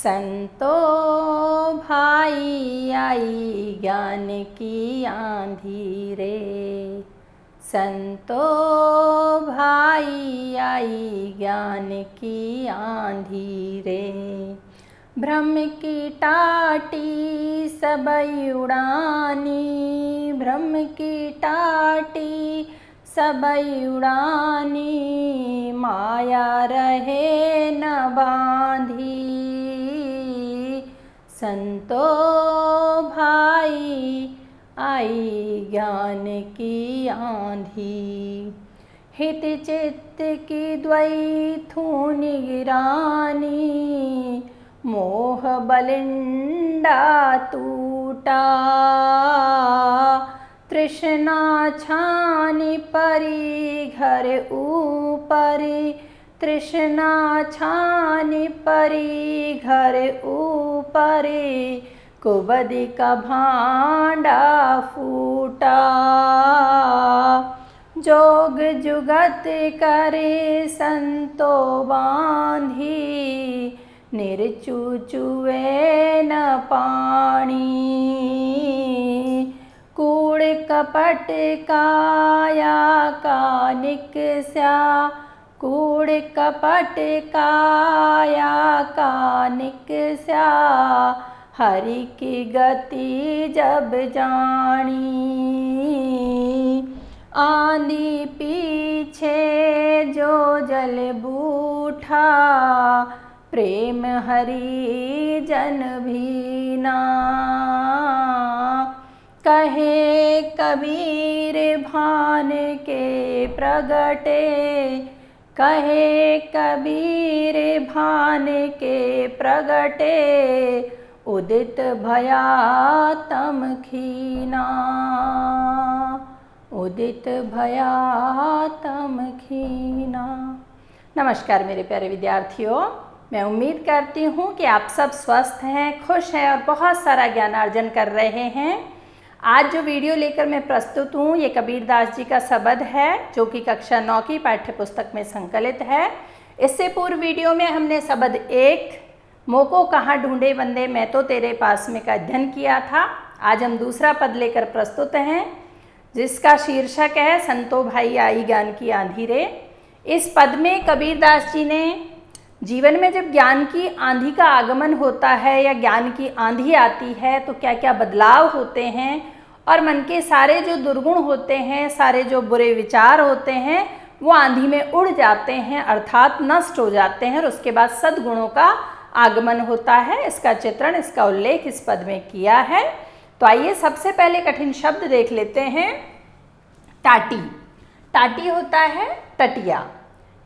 संतो भाई आई ज्ञान की आंधी रे, संतो भाई आई ज्ञान की आंधी रे। भ्रम की टाटी सबई उड़ानी, भ्रम की टाटी सबई उड़ानी, माया रहे न बांधी। संतो भाई आई ज्ञान की आंधी, हित चित्त की द्वैथूनि गिरानी, मोह बलिंडा टूटा, तृष्णा छानी परी घर ऊपरी, तृष्णा छानी परी घर ऊपरी, कुबदी का भांडा फूटा, जोग जुगत करे संतो बांधी, निर्चुचुए न पानी, कूड़ कपट काया का निकस्या, कूड़ कपट काया का निकस्या, हरि की गति जब जानी, आंधी पीछे जो जल बूठा, प्रेम हरि जन भीना, कहे कबीर भान के प्रगटे, कहे कबीर भान के प्रगटे, उदित भया तम खीना, उदित भया तम खीना। नमस्कार मेरे प्यारे विद्यार्थियों, मैं उम्मीद करती हूँ कि आप सब स्वस्थ हैं, खुश हैं और बहुत सारा ज्ञानार्जन कर रहे हैं। आज जो वीडियो लेकर मैं प्रस्तुत हूँ ये कबीरदास जी का शब्द है जो कि कक्षा 9 की पाठ्य पुस्तक में संकलित है। इससे पूर्व वीडियो में हमने शब्द 1 मोको कहाँ ढूंढे बंदे मैं तो तेरे पास में का अध्ययन किया था। आज हम दूसरा पद लेकर प्रस्तुत हैं जिसका शीर्षक है संतो भाई आई ज्ञान की आंधी रे। इस पद में कबीरदास जी ने जीवन में जब ज्ञान की आंधी का आगमन होता है या ज्ञान की आंधी आती है तो क्या क्या बदलाव होते हैं और मन के सारे जो दुर्गुण होते हैं, सारे जो बुरे विचार होते हैं वो आंधी में उड़ जाते हैं अर्थात नष्ट हो जाते हैं और उसके बाद सद्गुणों का आगमन होता है। इसका चित्रण, इसका उल्लेख इस पद में किया है। तो आइए सबसे पहले कठिन शब्द देख लेते हैं। टाटी। टाटी होता है टटिया,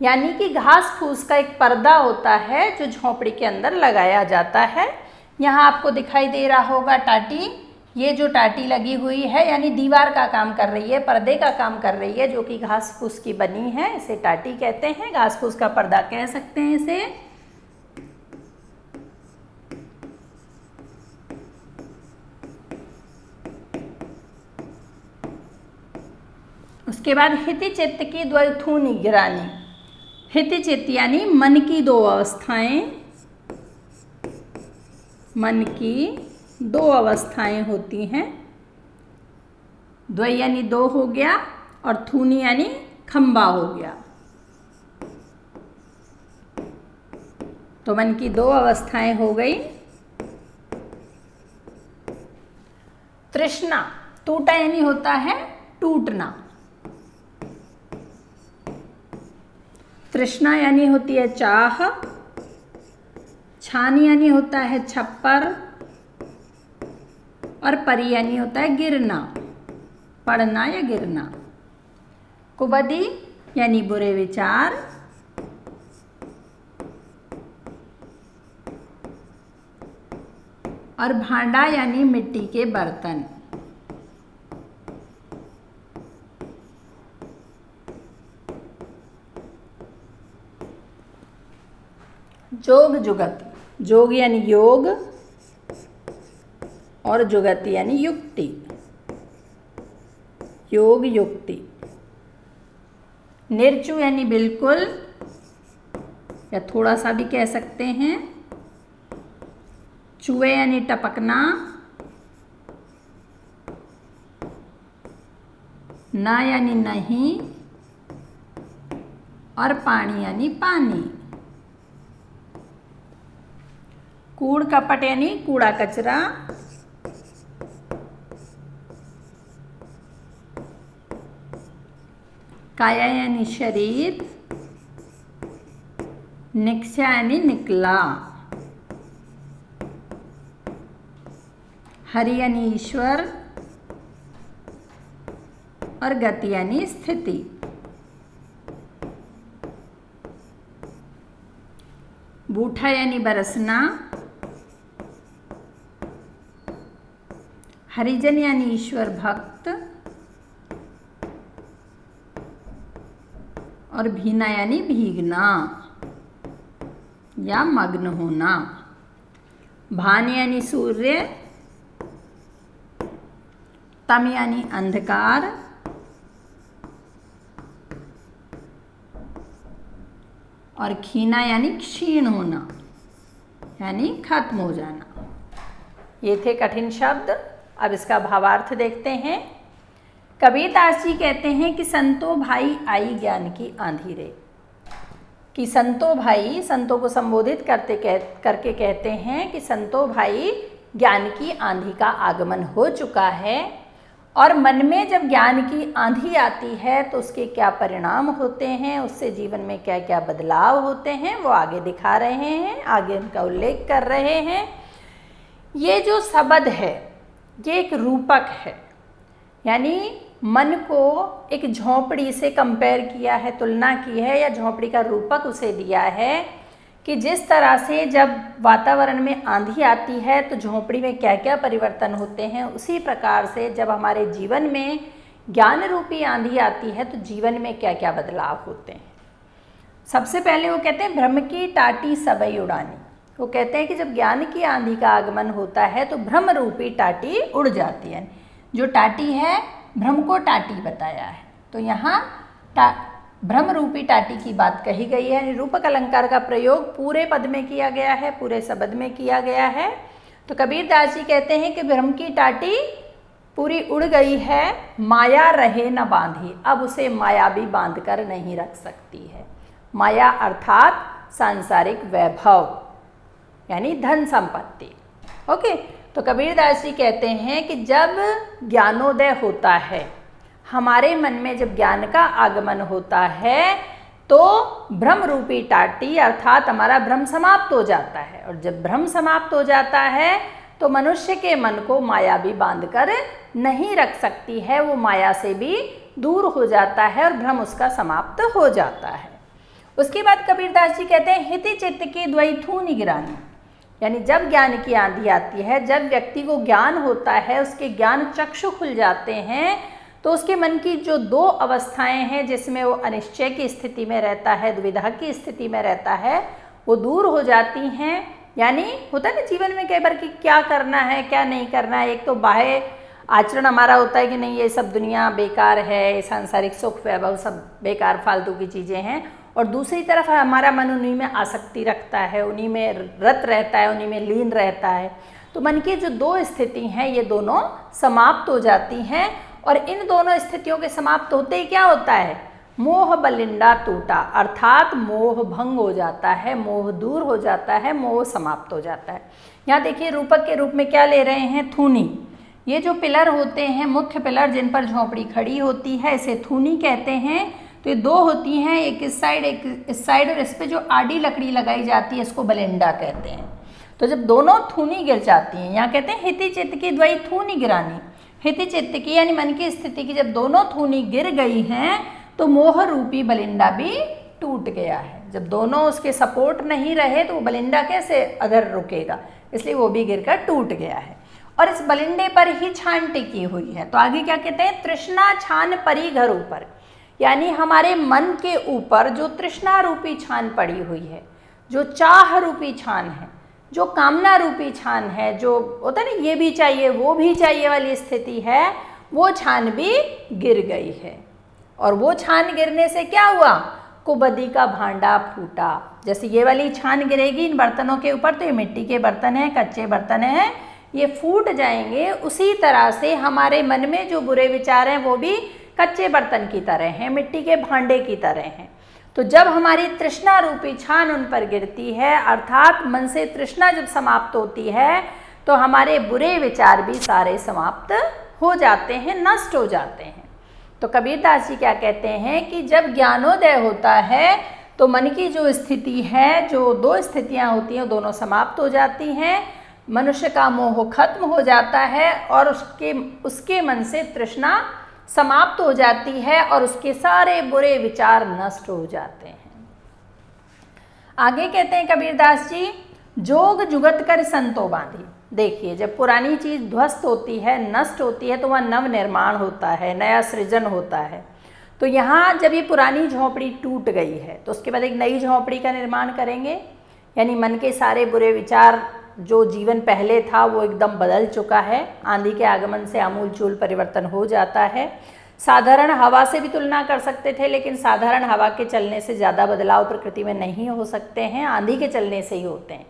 यानी कि घास फूस का एक पर्दा होता है जो झोंपड़ी के अंदर लगाया जाता है। यहाँ आपको दिखाई दे रहा होगा टाटी, ये जो टाटी लगी हुई है यानी दीवार का काम कर रही है, पर्दे का काम कर रही है जो कि घास फूस की बनी है, इसे टाटी कहते हैं। घास फूस का पर्दा कह सकते हैं इसे। उसके बाद हिति चित्त की द्वैथूनि गिरानी। हिति चित्त यानी मन की दो अवस्थाएं, मन की दो अवस्थाएं होती हैं। द्वै यानी दो हो गया और थूनि यानी खंबा हो गया। तो मन की दो अवस्थाएं हो गई। तृष्णा, टूटा यानी होता है टूटना। तृष्णा यानी होती है चाह, छानी यानी होता है छप्पर और परी यानी होता है गिरना, पड़ना या गिरना। कुबदी यानी बुरे विचार, और भांडा यानी मिट्टी के बर्तन। जोग जुगति। जोग यानी योग और जुगति यानी युक्ति। योग युक्ति। निर्चु यानी बिल्कुल या थोड़ा सा भी कह सकते हैं। चुए यानी टपकना, ना यानी नहीं, और पानी यानी पानी। कूड़ कपट यानी कूड़ा कचरा, काया यानी शरीर, निक्ष्या यानी निकला, हरि यानी ईश्वर, और गति यानी स्थिति। बूठा यानी बरसना, हरिजन यानी ईश्वर भक्त, और भीना यानी भीगना या मग्न होना। भान यानी सूर्य, तम यानी अंधकार, और खीना यानी क्षीण होना यानी खत्म हो जाना। ये थे कठिन शब्द। अब इसका भावार्थ देखते हैं। कबीरदास जी कहते हैं कि संतो भाई आई ज्ञान की आंधी रे, कि संतो भाई, संतों को संबोधित करके कहते हैं कि संतो भाई ज्ञान की आंधी का आगमन हो चुका है। और मन में जब ज्ञान की आंधी आती है तो उसके क्या परिणाम होते हैं, उससे जीवन में क्या क्या बदलाव होते हैं, वो आगे दिखा रहे हैं, आगे उनका उल्लेख कर रहे हैं। ये जो शब्द है ये एक रूपक है, यानी मन को एक झोंपड़ी से कंपेयर किया है, तुलना की है, या झोंपड़ी का रूपक उसे दिया है कि जिस तरह से जब वातावरण में आंधी आती है तो झोंपड़ी में क्या क्या परिवर्तन होते हैं, उसी प्रकार से जब हमारे जीवन में ज्ञान रूपी आंधी आती है तो जीवन में क्या क्या बदलाव होते हैं। सबसे पहले वो कहते हैं भ्रम की टाटी सबई उड़ानी। वो कहते हैं कि जब ज्ञान की आंधी का आगमन होता है तो भ्रम रूपी टाटी उड़ जाती है। जो टाटी है, भ्रम को टाटी बताया है, तो यहाँ भ्रम रूपी टाटी की बात कही गई है। रूपक अलंकार का प्रयोग पूरे पद में किया गया है, पूरे शब्द में किया गया है। तो कबीरदास जी कहते हैं कि भ्रम की टाटी पूरी उड़ गई है, माया रहे न बांधी, अब उसे माया भी बांध कर नहीं रख सकती है। माया अर्थात सांसारिक वैभव यानी धन संपत्ति। ओके, तो कबीरदास जी कहते हैं कि जब ज्ञानोदय होता है, हमारे मन में जब ज्ञान का आगमन होता है तो भ्रम रूपी टाटी अर्थात हमारा भ्रम समाप्त हो जाता है। और जब भ्रम समाप्त हो जाता है तो मनुष्य के मन को माया भी बांध कर नहीं रख सकती है, वो माया से भी दूर हो जाता है और भ्रम उसका समाप्त हो जाता है। उसके बाद कबीरदास जी कहते हैं हिति चित्त की द्वैथू निगरानी, यानी जब ज्ञान की आंधी आती है, जब व्यक्ति को ज्ञान होता है, उसके ज्ञान चक्षु खुल जाते हैं, तो उसके मन की जो दो अवस्थाएं हैं जिसमें वो अनिश्चय की स्थिति में रहता है, दुविधा की स्थिति में रहता है, वो दूर हो जाती हैं। यानी होता है ना जीवन में कई बार कि क्या करना है क्या नहीं करना है। एक तो बाह्य आचरण हमारा होता है कि नहीं ये सब दुनिया बेकार है, सांसारिक सुख वैभव सब बेकार फालतू की चीज़ें हैं, और दूसरी तरफ हमारा मन उन्हीं में आसक्ति रखता है, उन्हीं में रत रहता है, उन्हीं में लीन रहता है। तो मन की जो दो स्थिति हैं ये दोनों समाप्त हो जाती हैं, और इन दोनों स्थितियों के समाप्त होते ही क्या होता है, मोह बलिंडा टूटा, अर्थात मोह भंग हो जाता है, मोह दूर हो जाता है, मोह समाप्त हो जाता है। यहाँ देखिए रूपक के रूप में क्या ले रहे हैं, थूनी। ये जो पिलर होते हैं, मुख्य पिलर जिन पर झोंपड़ी खड़ी होती है, इसे थूनी कहते हैं। तो ये दो होती हैं, एक इस साइड एक इस साइड, और इस पर जो आड़ी लकड़ी लगाई जाती है इसको बलिंडा कहते हैं। तो जब दोनों थूनी गिर जाती हैं, यहाँ कहते हैं हिति चित्त की द्वई थूनी गिरानी, हिति चित्त की यानी मन की स्थिति की जब दोनों थूनी गिर गई हैं तो मोह रूपी बलिंडा भी टूट गया है। जब दोनों उसके सपोर्ट नहीं रहे तो वो बलिंडा कैसे अगर रुकेगा, इसलिए वो भी गिरकर टूट गया है। और इस बलिंडे पर ही छान टिकी हुई है। तो आगे क्या कहते हैं, तृष्णा छान परी घर ऊपर, यानी हमारे मन के ऊपर जो तृष्णा रूपी छान पड़ी हुई है, जो चाह रूपी छान है, जो कामना रूपी छान है, जो होता है ना ये भी चाहिए वो भी चाहिए वाली स्थिति है, वो छान भी गिर गई है। और वो छान गिरने से क्या हुआ, कुबदी का भांडा फूटा। जैसे ये वाली छान गिरेगी इन बर्तनों के ऊपर तो ये मिट्टी के बर्तन हैं, कच्चे बर्तन हैं, ये फूट जाएंगे। उसी तरह से हमारे मन में जो बुरे विचार हैं वो भी कच्चे बर्तन की तरह हैं, मिट्टी के भांडे की तरह हैं। तो जब हमारी तृष्णा रूपी छान उन पर गिरती है, अर्थात मन से तृष्णा जब समाप्त होती है, तो हमारे बुरे विचार भी सारे समाप्त हो जाते हैं, नष्ट हो जाते हैं। तो कबीरदास जी क्या कहते हैं कि जब ज्ञानोदय होता है तो मन की जो स्थिति है, जो दो स्थितियां होती हैं, दोनों समाप्त हो जाती हैं। मनुष्य का मोह खत्म हो जाता है और उसके मन से तृष्णा समाप्त हो जाती है और उसके सारे बुरे विचार नष्ट हो जाते हैं। आगे कहते हैं कबीरदास जी, जोग जुगत कर संतो बांधी। देखिए, जब पुरानी चीज़ ध्वस्त होती है, नष्ट होती है, तो वह नव निर्माण होता है, नया सृजन होता है। तो यहाँ जब ये पुरानी झोंपड़ी टूट गई है तो उसके बाद एक नई झोंपड़ी का निर्माण करेंगे, यानी मन के सारे बुरे विचार, जो जीवन पहले था वो एकदम बदल चुका है। आंधी के आगमन से आमूलचूल परिवर्तन हो जाता है। साधारण हवा से भी तुलना कर सकते थे, लेकिन साधारण हवा के चलने से ज़्यादा बदलाव प्रकृति में नहीं हो सकते हैं, आंधी के चलने से ही होते हैं।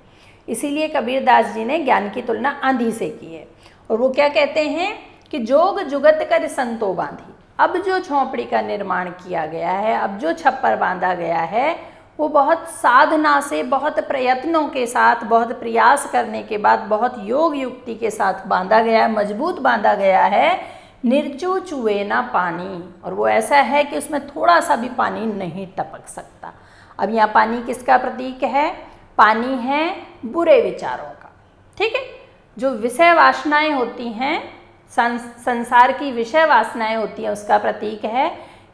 इसीलिए कबीरदास जी ने ज्ञान की तुलना आंधी से की है। और वो क्या कहते हैं कि जोग जुगत कर संतो बांधी। अब जो झोंपड़ी का निर्माण किया गया है, अब जो छप्पर बांधा गया है, वो बहुत साधना से, बहुत प्रयत्नों के साथ, बहुत प्रयास करने के बाद, बहुत योग युक्ति के साथ बांधा गया है, मजबूत बांधा गया है। निर्जू चुए ना पानी, और वो ऐसा है कि उसमें थोड़ा सा भी पानी नहीं टपक सकता। अब यहाँ पानी किसका प्रतीक है? पानी है बुरे विचारों का। ठीक है, जो विषय वासनाएं होती हैं, संसार की विषय वासनाएं होती हैं, उसका प्रतीक है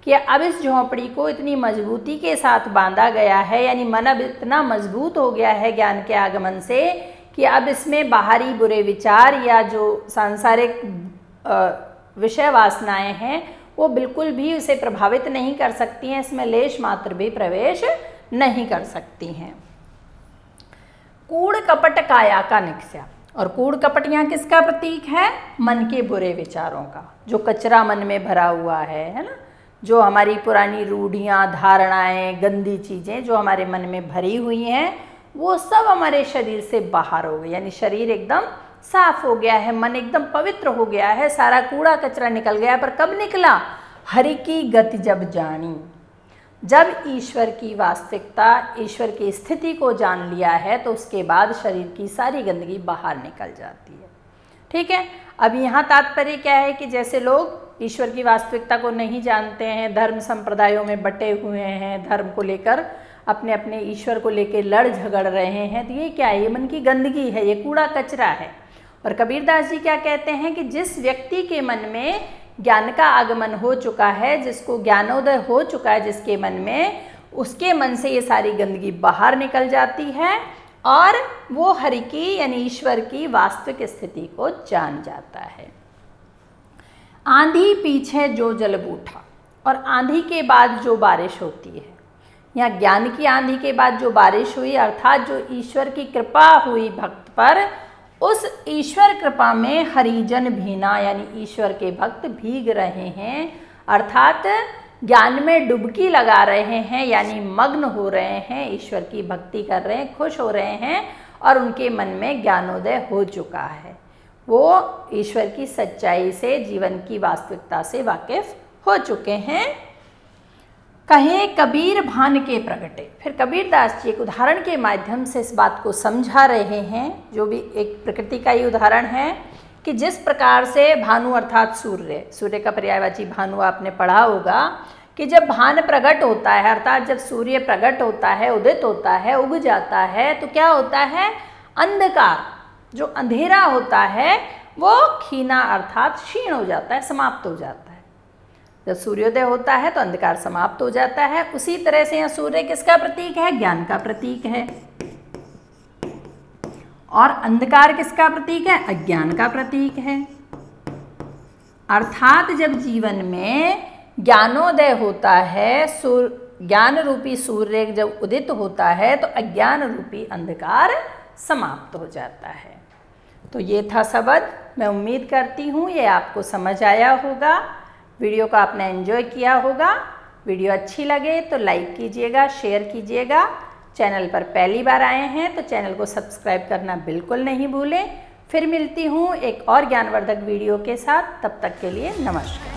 कि अब इस झोंपड़ी को इतनी मजबूती के साथ बांधा गया है, यानी मन अब इतना मजबूत हो गया है ज्ञान के आगमन से कि अब इसमें बाहरी बुरे विचार या जो सांसारिक विषय वासनाएं हैं वो बिल्कुल भी उसे प्रभावित नहीं कर सकती हैं, इसमें लेश मात्र भी प्रवेश नहीं कर सकती हैं। कूड़ कपट काया का निक्स्या, और कूड़ कपट यहाँ किसका प्रतीक है? मन के बुरे विचारों का, जो कचरा मन में भरा हुआ है ना, जो हमारी पुरानी रूढ़ियाँ, धारणाएं, गंदी चीज़ें जो हमारे मन में भरी हुई हैं, वो सब हमारे शरीर से बाहर हो गए, यानी शरीर एकदम साफ हो गया है, मन एकदम पवित्र हो गया है, सारा कूड़ा कचरा निकल गया। पर कब निकला? हरि की गति जब जानी, जब ईश्वर की वास्तविकता, ईश्वर की स्थिति को जान लिया है, तो उसके बाद शरीर की सारी गंदगी बाहर निकल जाती है। ठीक है, अब यहाँ तात्पर्य क्या है कि जैसे लोग ईश्वर की वास्तविकता को नहीं जानते हैं, धर्म संप्रदायों में बटे हुए हैं, धर्म को लेकर अपने अपने ईश्वर को लेकर लड़ झगड़ रहे हैं, तो ये क्या है? ये मन की गंदगी है, ये कूड़ा कचरा है। और कबीरदास जी क्या कहते हैं कि जिस व्यक्ति के मन में ज्ञान का आगमन हो चुका है, जिसको ज्ञानोदय हो चुका है जिसके मन में, उसके मन से ये सारी गंदगी बाहर निकल जाती है और वो हरि की यानी ईश्वर की वास्तविक स्थिति को जान जाता है। आंधी पीछे जो जल बूठा, और आंधी के बाद जो बारिश होती है, यहाँ ज्ञान की आंधी के बाद जो बारिश हुई, अर्थात जो ईश्वर की कृपा हुई भक्त पर, उस ईश्वर कृपा में हरिजन भीना, यानी ईश्वर के भक्त भीग रहे हैं, अर्थात ज्ञान में डुबकी लगा रहे हैं, यानी मग्न हो रहे हैं, ईश्वर की भक्ति कर रहे हैं, खुश हो रहे हैं और उनके मन में ज्ञानोदय हो चुका है। वो ईश्वर की सच्चाई से, जीवन की वास्तविकता से वाकिफ हो चुके हैं। कहे कबीर भान के प्रगटे, फिर कबीरदास जी एक उदाहरण के माध्यम से इस बात को समझा रहे हैं, जो भी एक प्रकृति का ही उदाहरण है कि जिस प्रकार से भानु अर्थात सूर्य, सूर्य का पर्यायवाची भानु आपने पढ़ा होगा कि जब भान प्रकट होता है, अर्थात जब सूर्य प्रकट होता है, उदित होता है, उग जाता है, तो क्या होता है? अंधकार, जो अंधेरा होता है वो क्षीणा अर्थात क्षीण हो जाता है, समाप्त हो जाता है। जब सूर्योदय होता है तो अंधकार समाप्त हो जाता है। उसी तरह से यहाँ सूर्य किसका प्रतीक है? ज्ञान का प्रतीक है। और अंधकार किसका प्रतीक है? अज्ञान का प्रतीक है। अर्थात जब जीवन में ज्ञानोदय होता है, ज्ञान रूपी सूर्य जब उदित होता है, तो अज्ञान रूपी अंधकार समाप्त हो जाता है। तो ये था शब्द। मैं उम्मीद करती हूँ ये आपको समझ आया होगा, वीडियो को आपने एंजॉय किया होगा। वीडियो अच्छी लगे तो लाइक कीजिएगा, शेयर कीजिएगा। चैनल पर पहली बार आए हैं तो चैनल को सब्सक्राइब करना बिल्कुल नहीं भूलें। फिर मिलती हूँ एक और ज्ञानवर्धक वीडियो के साथ, तब तक के लिए नमस्कार।